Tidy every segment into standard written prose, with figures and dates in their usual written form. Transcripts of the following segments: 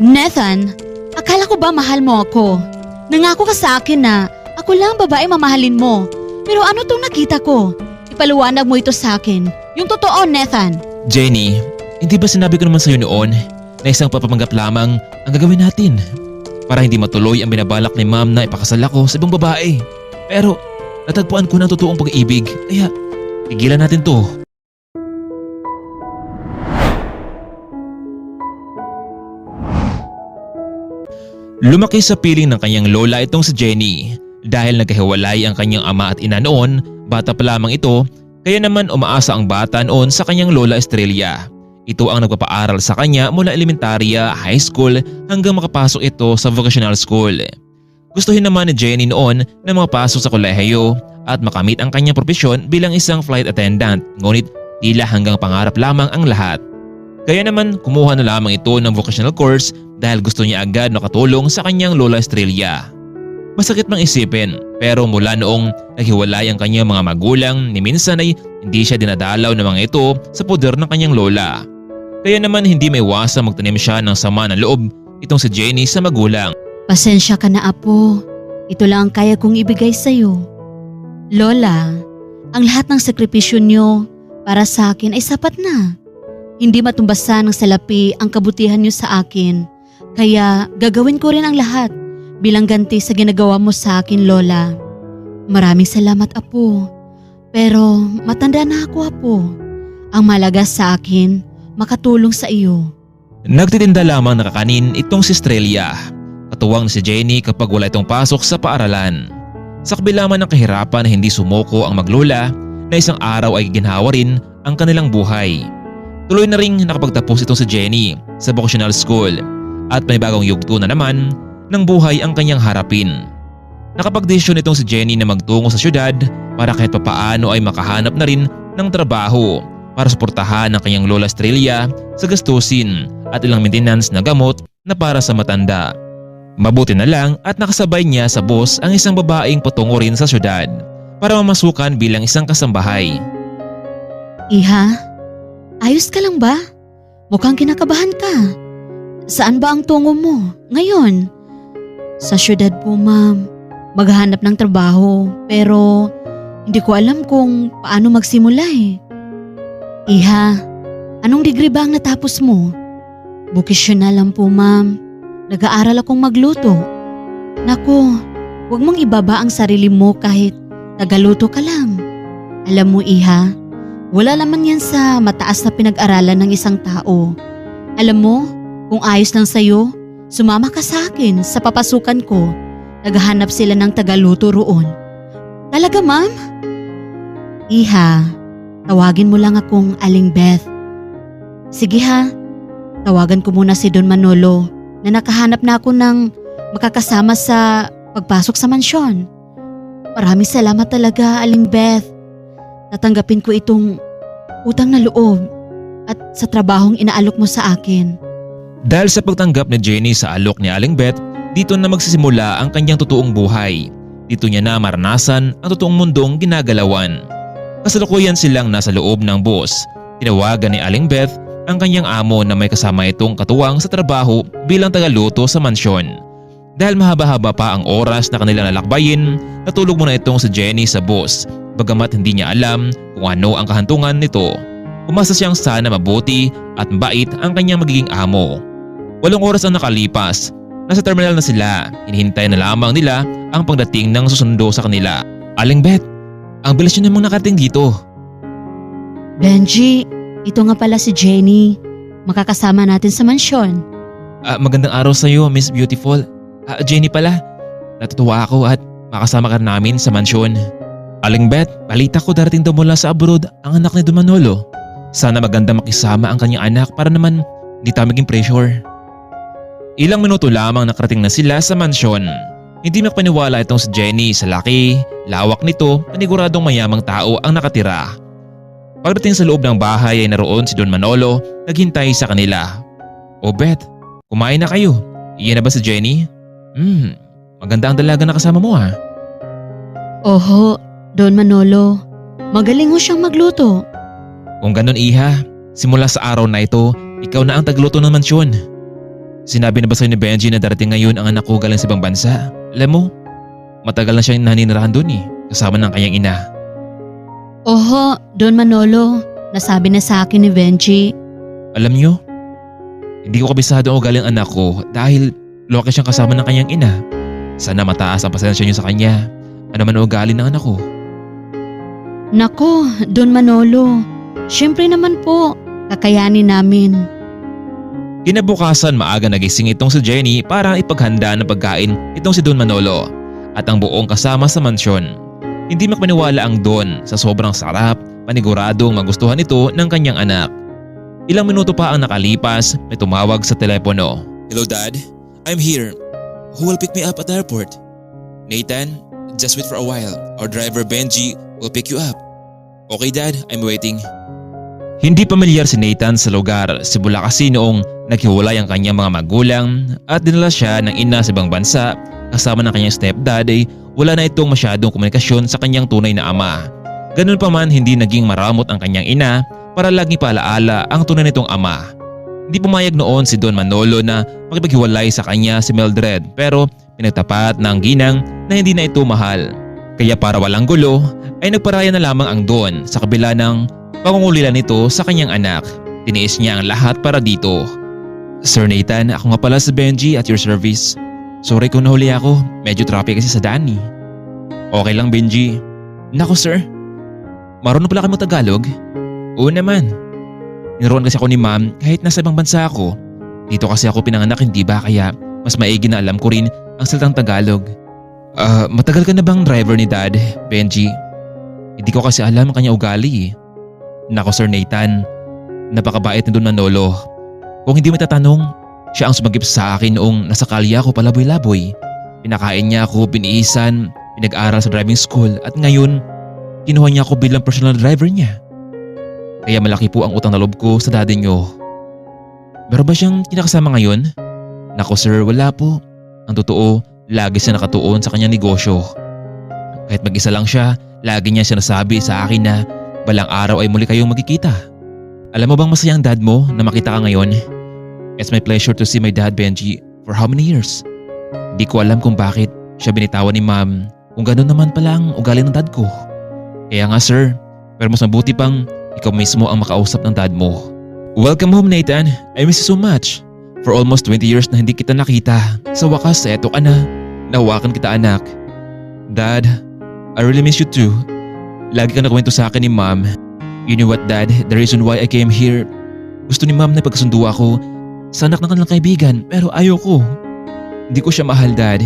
Nathan, akala ko ba mahal mo ako? Nangako ka sa akin na ako lang babae mamahalin mo. Pero ano tong nakita ko? Ipaliwanag mo ito sa akin. Yung totoo, Nathan. Jenny, hindi ba sinabi ko naman sa'yo noon na isang papapanggap lamang ang gagawin natin para hindi matuloy ang binabalak ni ma'am na ipakasal ako sa ibang babae? Pero natagpuan ko ng totoong pag-ibig kaya tigilan natin to. Lumaki sa piling ng kanyang lola itong si Jenny dahil nagkahiwalay ang kanyang ama at ina noon, bata pa lamang ito, kaya naman umaasa ang bata noon sa kanyang lola Estrella. Ito ang nagpapaaral sa kanya mula elementarya, high school hanggang makapasok ito sa vocational school. Gustuhin naman ni Jenny noon na makapasok sa kolehiyo at makamit ang kanyang propesyon bilang isang flight attendant, ngunit tila hanggang pangarap lamang ang lahat. Kaya naman kumuha na lamang ito ng vocational course dahil gusto niya agad makatulong sa kanyang lola Estrella. Masakit mang isipin pero mula noong naghiwalay ang kanyang mga magulang ni minsan ay hindi siya dinadalaw ng mga ito sa poder ng kanyang lola. Kaya naman hindi maiwasang magtanim siya ng sama ng loob itong si Jenny sa magulang. Pasensya ka na, apo. Ito lang ang kaya kong ibigay sa'yo. Lola, ang lahat ng sakripisyo niyo para sa akin ay sapat na. Hindi matumbasan ng salapi ang kabutihan niyo sa akin. Kaya gagawin ko rin ang lahat bilang ganti sa ginagawa mo sa akin, Lola. Maraming salamat, apo. Pero matanda na ako, apo. Ang malaga sa akin, makatulong sa iyo. Nagtitinda lamang ng kakanin itong si Estrella. Katuwang na si Jenny kapag wala itong pasok sa paaralan. Sa kabila man ng kahirapan na hindi sumuko ang maglola na isang araw ay ginhawa rin ang kanilang buhay. Tuloy na ring nakapagtapos itong si Jenny sa vocational school at may bagong yugto na naman ng buhay ang kanyang harapin. Nakapagdesisyon itong si Jenny na magtungo sa syudad para kahit papaano ay makahanap na rin ng trabaho para suportahan ang kanyang lola Estrella sa gastusin at ilang maintenance na gamot na para sa matanda. Mabuti na lang at nakasabay niya sa bus ang isang babaeng patungo rin sa syudad para mamasukan bilang isang kasambahay. Iha, ayos ka lang ba? Mukhang kinakabahan ka. Saan ba ang tungo mo ngayon? Sa syudad po, ma'am. Maghahanap ng trabaho pero hindi ko alam kung paano magsimula eh. Iha, anong degree ba ang natapos mo? Vocational lang po, ma'am. Nag-aaral akong magluto. Naku, huwag mong ibaba ang sarili mo kahit tagaluto ka lang. Alam mo, Iha, wala naman yan sa mataas na pinag-aralan ng isang tao. Alam mo, kung ayos lang sa'yo, sumama ka sa akin sa papasukan ko. Naghahanap sila ng tagaluto roon. Talaga, ma'am? Iha, tawagin mo lang akong Aling Beth. Sige ha, tawagan ko muna si Don Manolo na nakahanap na ako ng makakasama sa pagpasok sa mansyon. Maraming salamat talaga, Aling Beth. Tatanggapin ko itong utang na loob at sa trabahong inaalok mo sa akin. Dahil sa pagtanggap ni Jenny sa alok ni Aling Beth, dito na magsisimula ang kanyang totoong buhay. Dito niya na maranasan ang totoong mundong ginagalawan. Kasalukuyan silang nasa loob ng bus. Tinawagan ni Aling Beth ang kanyang amo na may kasama itong katuwang sa trabaho bilang tagaluto sa mansyon. Dahil mahaba-haba pa ang oras na kanilang lalakbayin, natulog muna itong si Jenny sa bus bagamat hindi niya alam kung ano ang kahantungan nito. Umasa siyang sana mabuti at mabait ang kanyang magiging amo. 8 oras ang nakalipas. Nasa terminal na sila. Hinihintay na lamang nila ang pagdating ng susundo sa kanila. Aling Beth, ang bilis niyo namang nakarating dito. Benji, ito nga pala si Jenny. Makakasama natin sa mansyon. Magandang araw sa iyo, Miss Beautiful. Jenny pala. Natutuwa ako at makasama ka namin sa mansyon. Aling Beth, balita ko darating daw mula sa abroad ang anak ni Don Manolo. Sana maganda makisama ang kanyang anak para naman hindi tayo maging pressure. Ilang minuto lamang nakarating na sila sa mansyon. Hindi makapaniwala itong si Jenny sa laki, lawak nito, paniguradong mayamang tao ang nakatira. Pagdating sa loob ng bahay ay naroon si Don Manolo, naghintay sa kanila. O Beth, kumain na kayo. Iyan na ba si Jenny? Maganda ang dalaga na kasama mo ha. Oho, Don Manolo. Magaling ho siyang magluto. Kung ganun iha, simula sa araw na ito, ikaw na ang tagluto ng mansyon. Sinabi na ba sa'yo ni Benji na darating ngayon ang anak ko galing sa ibang bansa? Alam mo, matagal na siyang naninirahan doon kasama ng kanyang ina. Oho, Don Manolo. Nasabi na sa akin ni Benji. Alam niyo, hindi ko kabisado ang ugali ng anak ko dahil loka siyang kasama ng kanyang ina. Sana mataas ang pasensya niyo sa kanya. Ano man ang ugali ng anak ko? Nako, Don Manolo. Siyempre naman po, kakayanin namin. Kinabukasan maaga nagising itong si Jenny para ipaghanda ng pagkain itong si Don Manolo at ang buong kasama sa mansyon. Hindi makapaniwala ang Don sa sobrang sarap, paniguradong magustuhan ito ng kanyang anak. Ilang minuto pa ang nakalipas, may tumawag sa telepono. Hello Dad, I'm here. Who will pick me up at the airport? Nathan, just wait for a while. Our driver Benji will pick you up. Okay Dad, I'm waiting. Hindi pamilyar si Nathan sa lugar simula kasi noong naghiwalay ang kanyang mga magulang at dinala siya ng ina sa ibang bansa kasama ng kanyang stepdad ay wala na itong masyadong komunikasyon sa kanyang tunay na ama. Ganun pa man hindi naging maramot ang kanyang ina para laging paalaala ang tunay nitong ama. Hindi pumayag noon si Don Manolo na makipaghiwalay sa kanya si Mildred pero pinagtapat ng ginang na hindi na ito mahal. Kaya para walang gulo ay nagparaya na lamang ang Don sa kabila ng pangungulila nito sa kanyang anak. Tiniis niya ang lahat para dito. Sir Nathan, ako nga pala si Benji at your service. Sorry kung nahuli ako, medyo traffic kasi sa daan Okay lang Benji. Nako sir, marunong pala kayo mag-Tagalog? Oo naman. Niroon kasi ako ni ma'am kahit nasa ibang bansa ako. Dito kasi ako pinanganak hindi ba kaya mas maigi na alam ko rin ang salitang Tagalog. Matagal ka na bang driver ni Dad, Benji? Hindi ko kasi alam ang kanya ugali Nako Sir Nathan, napakabait ni Don Manolo. Kung hindi mo tatanong, siya ang sumagip sa akin noong nasa kalye ako palaboy-laboy. Pinakain niya ako, biniisan, pinag-aral sa driving school at ngayon, kinuha niya ako bilang personal driver niya. Kaya malaki po ang utang na loob ko sa daddy niyo. Meron ba siyang kinakasama ngayon? Nako sir, wala po. Ang totoo, lagi siya nakatuon sa kanyang negosyo. Kahit mag-isa lang siya, lagi niya sinasabi sa akin na balang araw ay muli kayong magkikita. Alam mo bang masaya ang dad mo na makita ka ngayon? It's my pleasure to see my dad Benji for how many years? Hindi ko alam kung bakit siya binitawan ni ma'am kung gano'n naman pala ang ugali ng dad ko. Kaya nga sir, pero mas mabuti pang ikaw mismo ang makausap ng dad mo. Welcome home Nathan, I miss you so much. For almost 20 years na hindi kita nakita. Sa wakas, eto ka na. Nahawakan kita anak. Dad, I really miss you too. Lagi ka nakwento sa akin ni ma'am. You know what dad, the reason why I came here, gusto ni ma'am na pagkasundo ako sa anak ng kanilang kaibigan pero ayoko. Hindi ko siya mahal dad.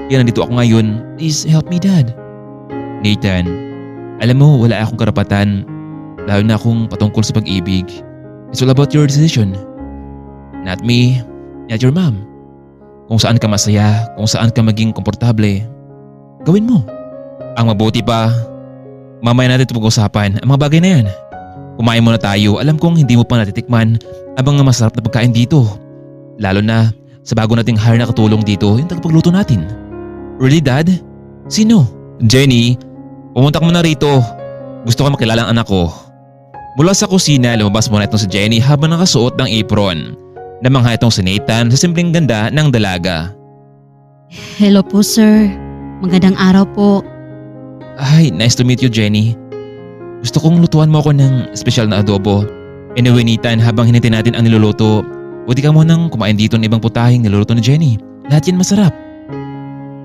Kaya nandito ako ngayon. Please help me dad. Nathan, alam mo wala akong karapatan. Lalo na akong patungkol sa pag-ibig. It's all about your decision. Not me, not your mom. Kung saan ka masaya, kung saan ka maging komportable, gawin mo. Ang mabuti pa, mamaya natin ito pag-usapan ang mga bagay na yan. Kumain muna tayo, alam kong hindi mo pa natitikman abang nga masarap na pagkain dito. Lalo na sa bago nating hire na katulong dito, yung tagapagluto natin. Really dad? Sino? Jenny, pumunta ka muna rito. Gusto ko makilala ang anak ko. Mula sa kusina, lumabas muna itong si Jenny habang nakasuot ng apron. Namangha itong si Nathan sa simpleng ganda ng dalaga. Hello po sir, magandang araw po. Hi, nice to meet you Jenny. Gusto kong lutuan mo ako ng espesyal na adobo. Anyway Nathan, habang hinintay natin ang niluluto, pwede ka munang kumain dito ng ibang putahing niluluto ni Jenny. Lahat yan masarap.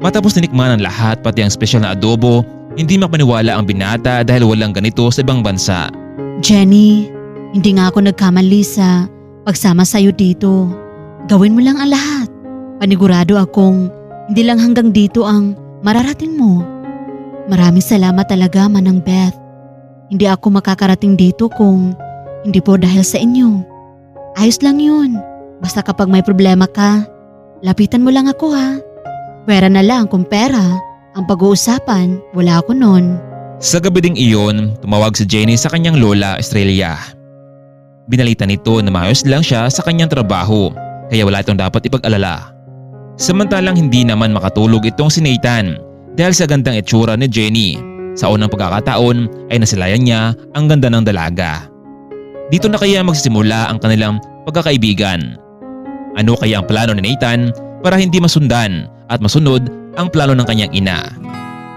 Matapos tinikman ang lahat pati ang espesyal na adobo, hindi makapaniwala ang binata dahil walang ganito sa ibang bansa. Jenny, hindi nga ako nagkamali sa pagsama sa'yo dito. Gawin mo lang ang lahat. Panigurado akong hindi lang hanggang dito ang mararating mo. Maraming salamat talaga Manang Beth. Hindi ako makakarating dito kung hindi po dahil sa inyo. Ayos lang yun. Basta kapag may problema ka, lapitan mo lang ako ha. Pera na lang kung pera. Ang pag-uusapan, wala ako nun. Sa gabi ding iyon, tumawag si Jenny sa kanyang lola, Estrella. Binalita nito na maayos lang siya sa kanyang trabaho, kaya wala itong dapat ipag-alala. Samantalang hindi naman makatulog itong si Nathan dahil sa gandang itsura ni Jenny. Sa unang pagkakataon ay nasilayan niya ang ganda ng dalaga. Dito na kaya magsisimula ang kanilang pagkakaibigan. Ano kaya ang plano ni Nathan para hindi masundan at masunod ang plano ng kanyang ina?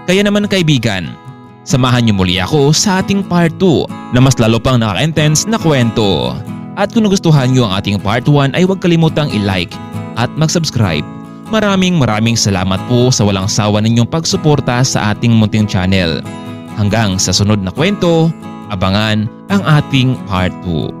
Kaya naman kaibigan, samahan niyo muli ako sa ating part 2 na mas lalo pang nakaka-intense na kwento. At kung nagustuhan niyo ang ating part 1 ay huwag kalimutang i-like at mag-subscribe. Maraming salamat po sa walang sawa ninyong pagsuporta sa ating munting channel. Hanggang sa sunod na kwento, abangan ang ating part 2.